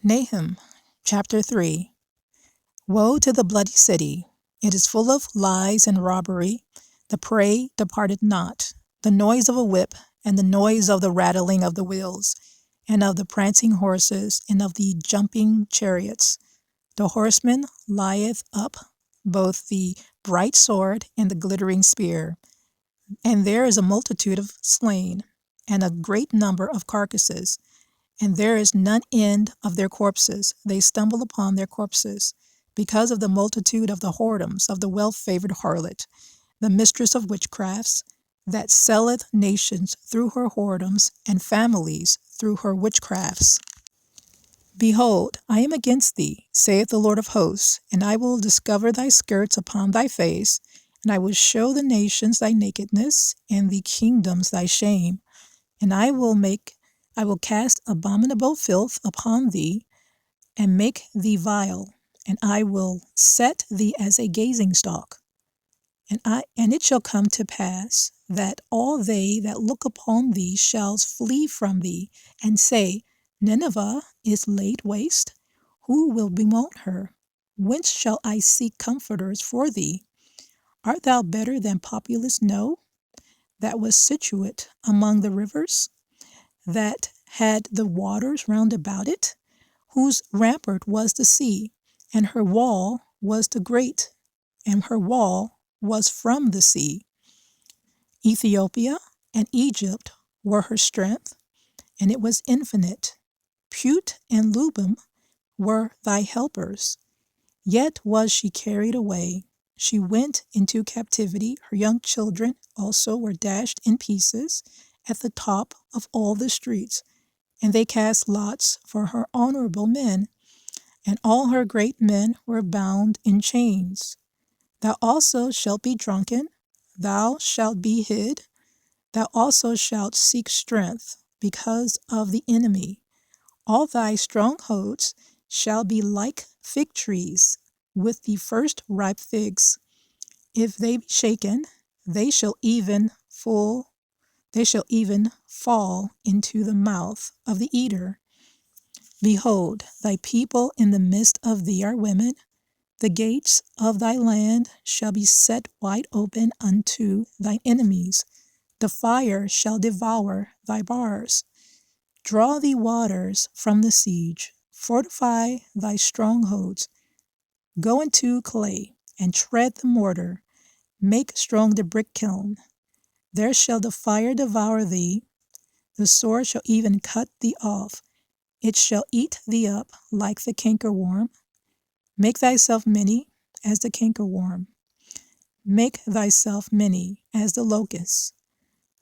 Nahum, chapter 3. Woe to the bloody city! It is full of lies and robbery. The prey departeth not. The noise of a whip, and the noise of the rattling of the wheels, and of the prancing horses, and of the jumping chariots. The horseman lieth up, both the bright sword and the glittering spear. And there is a multitude of slain, and a great number of carcases. And there is none end of their corpses. They stumble upon their corpses, because of the multitude of the whoredoms of the wellfavoured harlot, the mistress of witchcrafts, that selleth nations through her whoredoms, and families through her witchcrafts. Behold, I am against thee, saith the Lord of hosts, and I will discover thy skirts upon thy face, and I will show the nations thy nakedness, and the kingdoms thy shame. And I will cast abominable filth upon thee, and make thee vile, and I will set thee as a gazing stock. And it shall come to pass that all they that look upon thee shall flee from thee, and say, Nineveh is laid waste. Who will bemoan her? Whence shall I seek comforters for thee? Art thou better than populous No, that was situate among the rivers, that had the waters round about it, whose rampart was the sea, and her wall was and her wall was from the sea. Ethiopia and Egypt were her strength, and it was infinite. Put and Lubim were thy helpers. Yet was she carried away. She went into captivity. Her young children also were dashed in pieces at the top of all the streets. And they cast lots for her honorable men, and all her great men were bound in chains. Thou also shalt be drunken, thou shalt be hid, thou also shalt seek strength because of the enemy. All thy strongholds shall be like fig trees with the first ripe figs. If they be shaken, they shall even fall into the mouth of the eater. Behold, thy people in the midst of thee are women. The gates of thy land shall be set wide open unto thy enemies. The fire shall devour thy bars. Draw thee waters from the siege. Fortify thy strongholds. Go into clay, and tread the mortar. Make strong the brick kiln. There shall the fire devour thee. The sword shall even cut thee off. It shall eat thee up like the cankerworm. Make thyself many as the cankerworm. Make thyself many as the locust.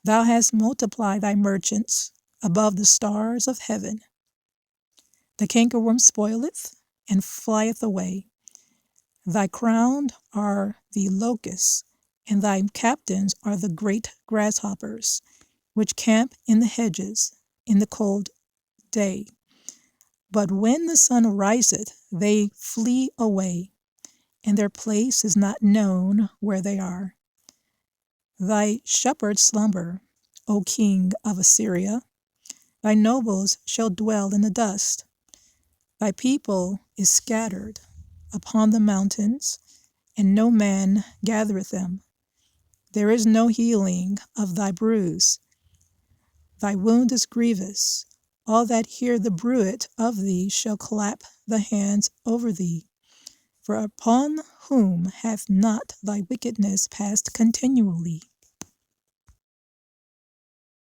Thou hast multiplied thy merchants above the stars of heaven. The cankerworm spoileth and flieth away. Thy crown are the locusts, and thy captains are the great grasshoppers, which camp in the hedges in the cold day. But when the sun riseth, they flee away, and their place is not known where they are. Thy shepherds slumber, O king of Assyria. Thy nobles shall dwell in the dust. Thy people is scattered upon the mountains, and no man gathereth them. There is no healing of thy bruise. Thy wound is grievous. All that hear the bruit of thee shall clap the hands over thee. For upon whom hath not thy wickedness passed continually?